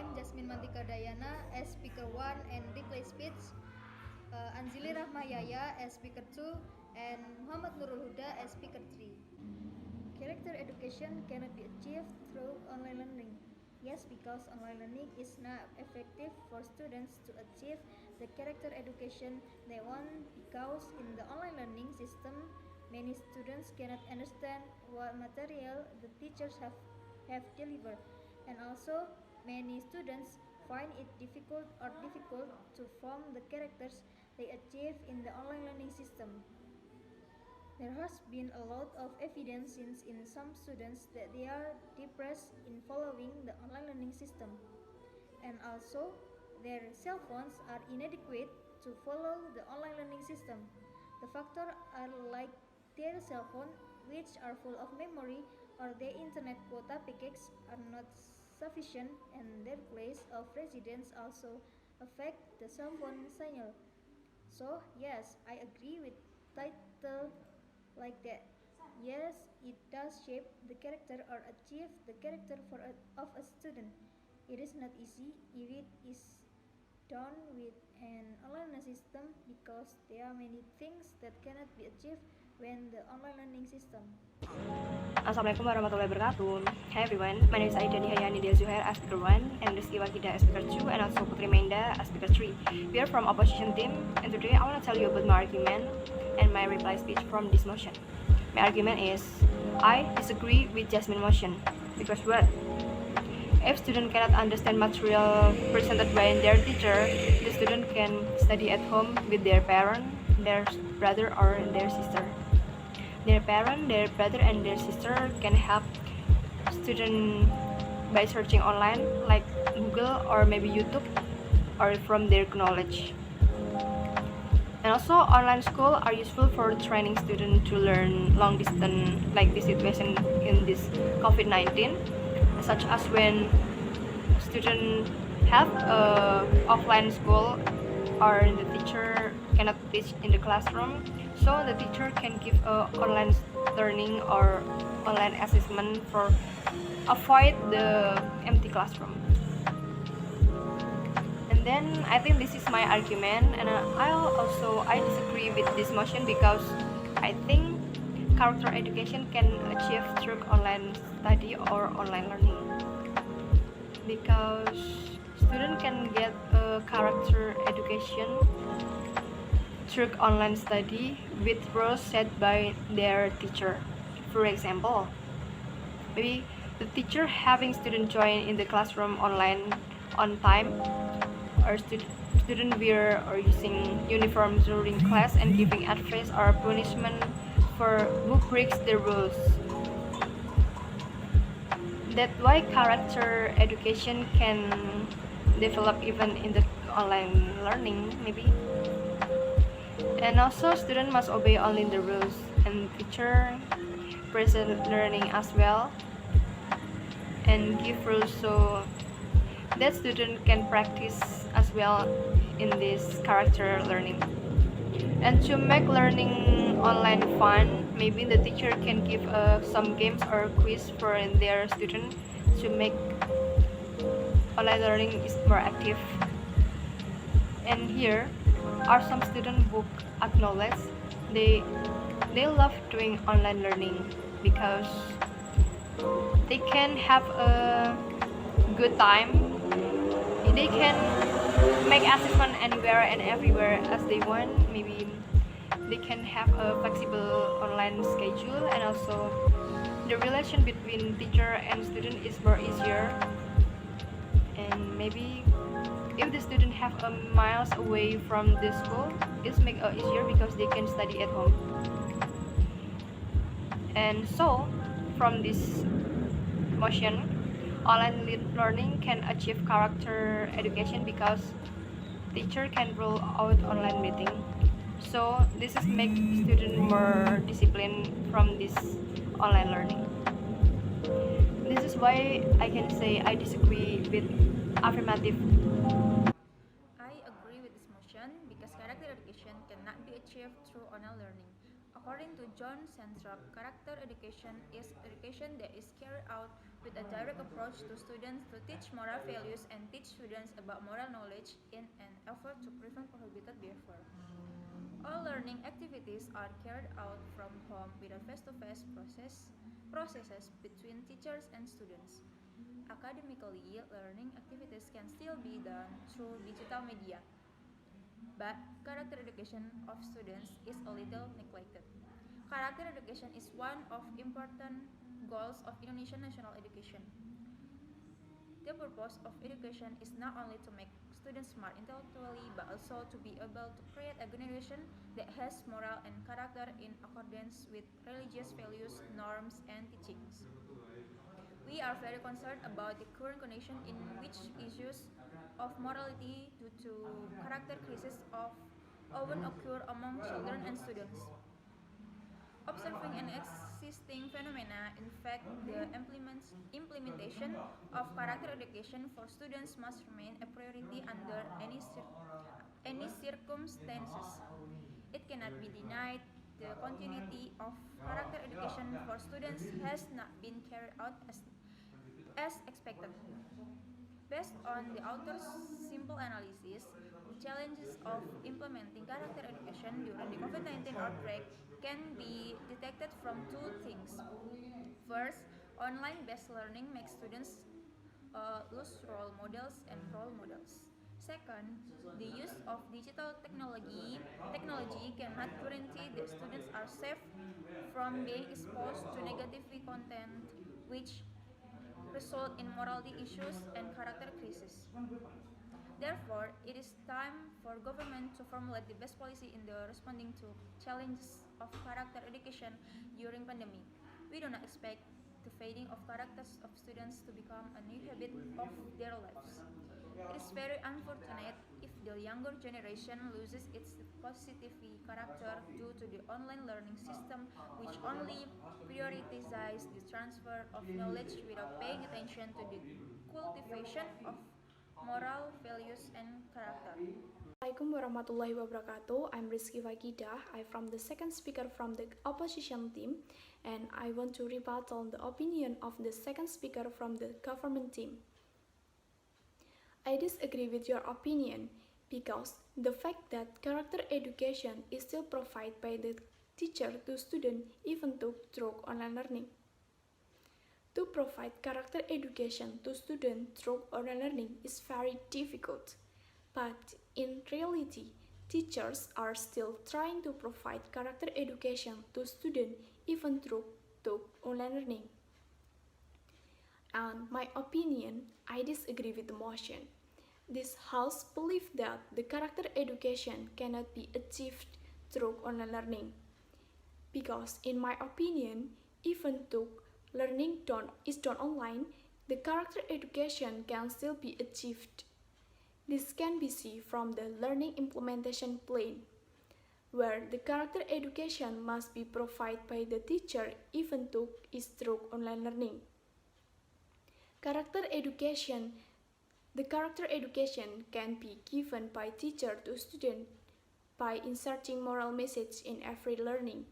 I'm Jasmine Mantika Dayana as speaker 1 and replay speech, Anjili Rahmayaya as speaker 2, and Muhammad Nurul Huda as speaker 3. Character education cannot be achieved through online learning. Yes, because online learning is not effective for students to achieve the character education they want, because in the online learning system, many students cannot understand what material the teachers have delivered, and also many students find it difficult to form the characters they achieve in the online learning system. There has been a lot of evidence in some students that they are depressed in following the online learning system, and also their cell phones are inadequate to follow the online learning system. The factors are like their cell phone, which are full of memory, or their internet quota packages are not sufficient, and their place of residence also affect the cell phone signal. So yes, I agree with title like that. Yes, it does shape the character or achieve the character of a student. It is not easy if it is done with an online system, because there are many things that cannot be achieved when the online learning system. Assalamualaikum warahmatullahi wabarakatuh. Hi everyone, my name is Aida Nihayani Dia Zuhair as speaker 1 and Rizky Wakida as speaker 2 and also Putri Menda as speaker 3. We are from opposition team and today I want to tell you about my argument and my reply speech from this motion. My argument is, I disagree with Jasmine motion because what? If student cannot understand material presented by their teacher, the student can study at home with their parent, their brother or their sister. Their parent, their brother, and their sister can help student by searching online like Google or maybe YouTube or from their knowledge. And also online school are useful for training students to learn long distance like this situation in this COVID-19, such as when students have offline school or the teacher cannot teach in the classroom, so the teacher can give online learning or online assessment for avoid the empty classroom. And then I think this is my argument, and I disagree with this motion because I think character education can achieve through online study or online learning, because students can get a character education through online study with rules set by their teacher. For example, maybe the teacher having student join in the classroom online on time, or student wear or using uniforms during class and giving advice or punishment for who breaks the rules. That's why character education can develop even in the online learning maybe. And also student must obey only the rules, and teacher present learning as well and give rules so that student can practice as well in this character learning. And to make learning online fun, maybe the teacher can give some games or quiz for their student to make online learning is more active. And here are some students who acknowledge they love doing online learning because they can have a good time. They can make assessment anywhere and everywhere as they want. Maybe they can have a flexible online schedule, and also the relation between teacher and student is more easier. And maybe if the student have a miles away from the school, it's make it easier because they can study at home. And so from this motion, online learning can achieve character education because teacher can roll out online meeting. So this is make student more disciplined from this online learning. This is why I can say I disagree with affirmative. I agree with this motion because character education cannot be achieved through online learning. According to John Sandrock, character education is education that is carried out with a direct approach to students to teach moral values and teach students about moral knowledge in an effort to prevent prohibited behavior. All learning activities are carried out from home without face-to-face processes between teachers and students. Academically, learning activities can still be done through digital media, but character education of students is a little neglected. Character education is one of important goals of Indonesian national education. The purpose of education is not only to make students smart intellectually but also to be able to create a generation that has moral and character in accordance with religious values, norms, and teachings. We are very concerned about the current condition in which issues of morality due to character crisis often occur among children and students. Observing an existing phenomena, in fact, the implementation of character education for students must remain a priority under any circumstances. It cannot be denied the continuity of character education for students has not been carried out as expected. Based on the author's simple analysis, the challenges of implementing character education during the COVID-19 outbreak can be detected from two things. First, online-based learning makes students lose role models and role models. Second, the use of digital technology cannot guarantee that students are safe from being exposed to negative content, which result in morality issues and character crisis. Therefore, it is time for government to formulate the best policy in the responding to challenges of character education during pandemic. We do not expect the fading of characters of students to become a new habit of their lives. It is very unfortunate if the younger generation loses its positive character due to the online learning system, which only prioritizes the transfer of knowledge without paying attention to the cultivation of moral values and character. Assalamualaikum warahmatullahi wabarakatuh. I'm Rizky Wagidah. I'm from the second speaker from the opposition team, and I want to rebuttal the opinion of the second speaker from the government team. I disagree with your opinion because the fact that character education is still provided by the teacher to student even through online learning. To provide character education to students through online learning is very difficult, but in reality, teachers are still trying to provide character education to students even through online learning. And my opinion, I disagree with the motion. This house believes that the character education cannot be achieved through online learning. Because in my opinion, even though learning is done online, the character education can still be achieved. This can be seen from the learning implementation plan, where the character education must be provided by the teacher even though it's through online learning. The character education can be given by teacher to student by inserting moral message in every learning.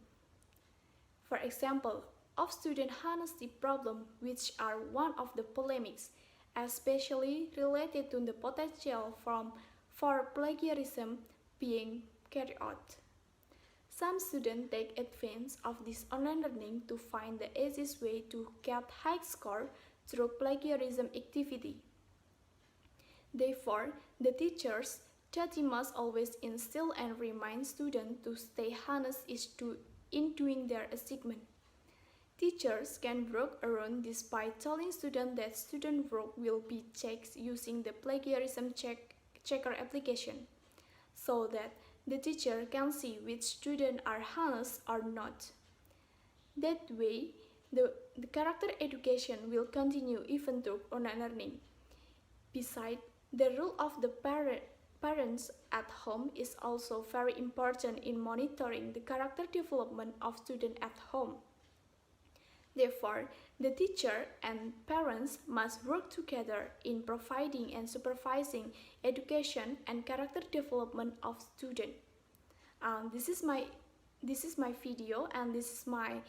For example, of student honesty problem, which are one of the polemics, especially related to the potential for plagiarism being carried out. Some students take advantage of this online learning to find the easiest way to get high score through plagiarism activity. Therefore, the teachers duty must always instill and remind students to stay honest in doing their assignment. Teachers can work around this by telling students that student work will be checked using the plagiarism checker application, so that the teacher can see which students are honest or not. That way, the character education will continue even through online learning. Besides, the role of the parents at home is also very important in monitoring the character development of students at home. Therefore, the teacher and parents must work together in providing and supervising education and character development of students. This is my video and this is my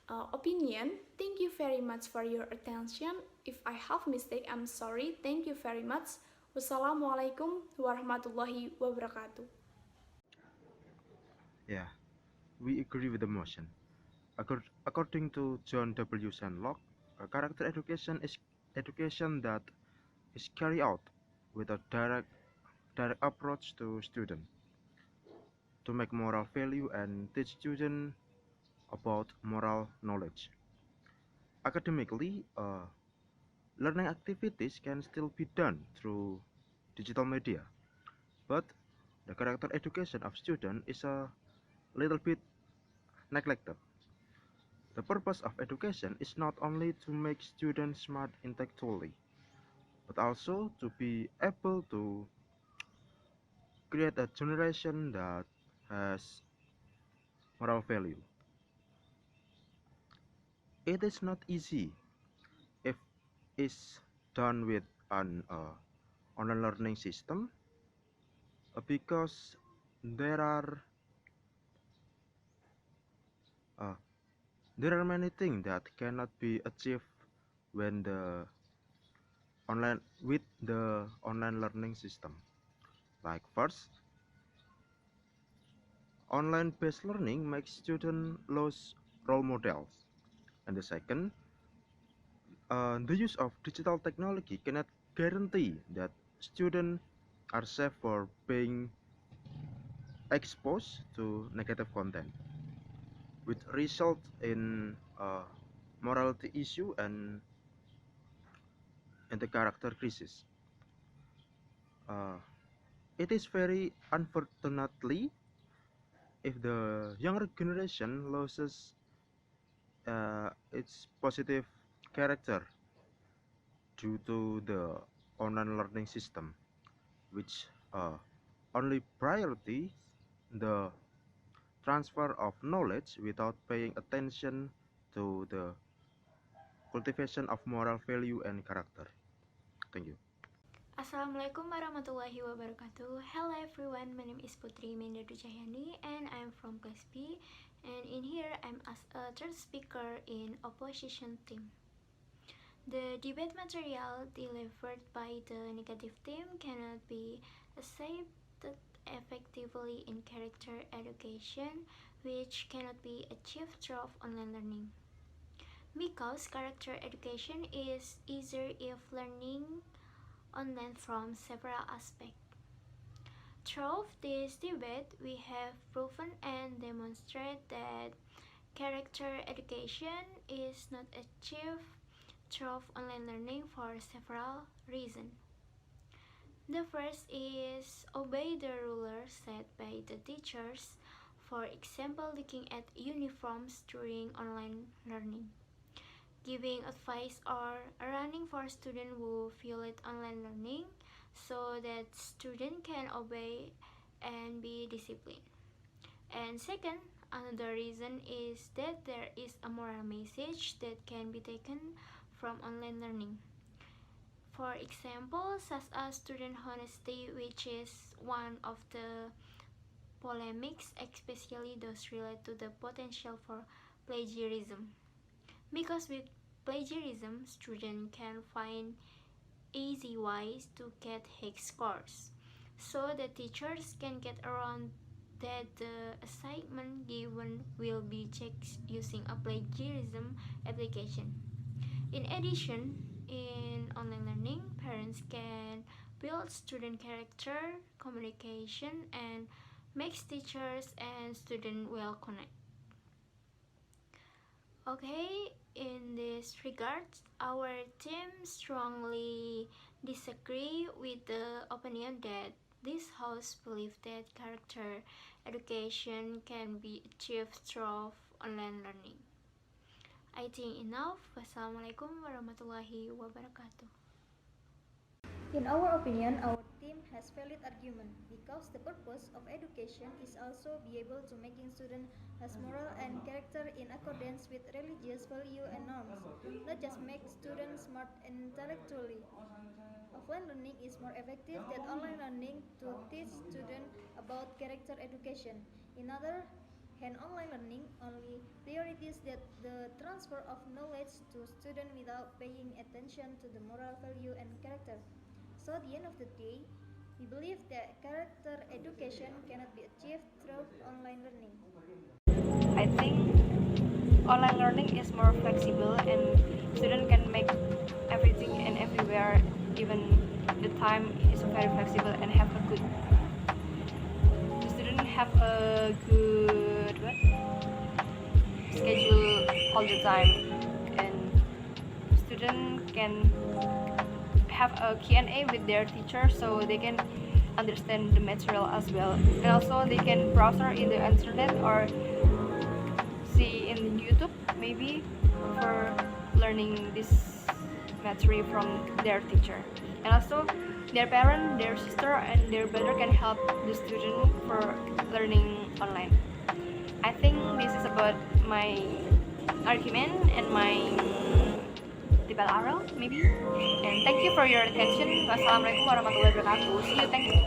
opinion. Thank you very much for your attention. If I have mistake, I'm sorry. Thank you very much. Wassalamualaikum warahmatullahi wabarakatuh. Yeah, we agree with the motion. According to John W. Sandlock, character education is education that is carried out with a direct approach to student to make moral value and teach student about moral knowledge. Academically, learning activities can still be done through digital media, but the character education of student is a little bit neglected. The purpose of education is not only to make students smart intellectually, but also to be able to create a generation that has moral value. It is not easy if it's done with an online learning system because there are uh, there are many things that cannot be achieved when the online with the online learning system. Like first, online based learning makes students lose role models, and the second, the use of digital technology cannot guarantee that students are safe for being exposed to negative content, which result in morality issue and the character crisis. Uh, it is very unfortunately if the younger generation loses its positive character due to the online learning system, which only priority the transfer of knowledge without paying attention to the cultivation of moral value and character. Thank you. Assalamualaikum warahmatullahi wabarakatuh. Hello everyone, my name is Putri Mendardu Cahyani and I'm from class B, and in here I'm as a third speaker in opposition team. The debate material delivered by the negative team cannot be accepted effectively in character education, which cannot be achieved through online learning. Because character education is easier if learning online from several aspects. Through this debate, we have proven and demonstrated that character education is not achieved through online learning for several reasons. The first is obey the rules set by the teachers, for example, looking at uniforms during online learning, giving advice or running for students who violate online learning so that students can obey and be disciplined. And second, another reason is that there is a moral message that can be taken from online learning. For example, such as student honesty, which is one of the polemics, especially those related to the potential for plagiarism. Because with plagiarism, students can find easy ways to get high scores, so the teachers can get around that the assignment given will be checked using a plagiarism application. In addition, in online learning, parents can build student character, communication, and makes teachers and students well connect. Okay, in this regard, our team strongly disagree with the opinion that this house believes that character education can be achieved through online learning. I think enough. Wassalamualaikum warahmatullahi wabarakatuh. In our opinion, our team has valid argument because the purpose of education is also be able to making student has moral and character in accordance with religious value and norms, not just make students smart intellectually. Offline learning is more effective than online learning to teach students about character education. In other and online learning only priorities that the transfer of knowledge to student without paying attention to the moral value and character. So at the end of the day, we believe that character education cannot be achieved through online learning. I think online learning is more flexible and student can make everything and everywhere, even the time is very flexible and have a good the student have a good schedule all the time, and student can have a Q&A with their teacher so they can understand the material as well, and also they can browse in the internet or see in YouTube maybe for learning this material from their teacher, and also their parent, their sister and their brother can help the student for learning online. I think this is about my argument and my debate oral maybe, and thank you for your attention. Wassalamualaikum warahmatullahi wabarakatuh. See you, thank you.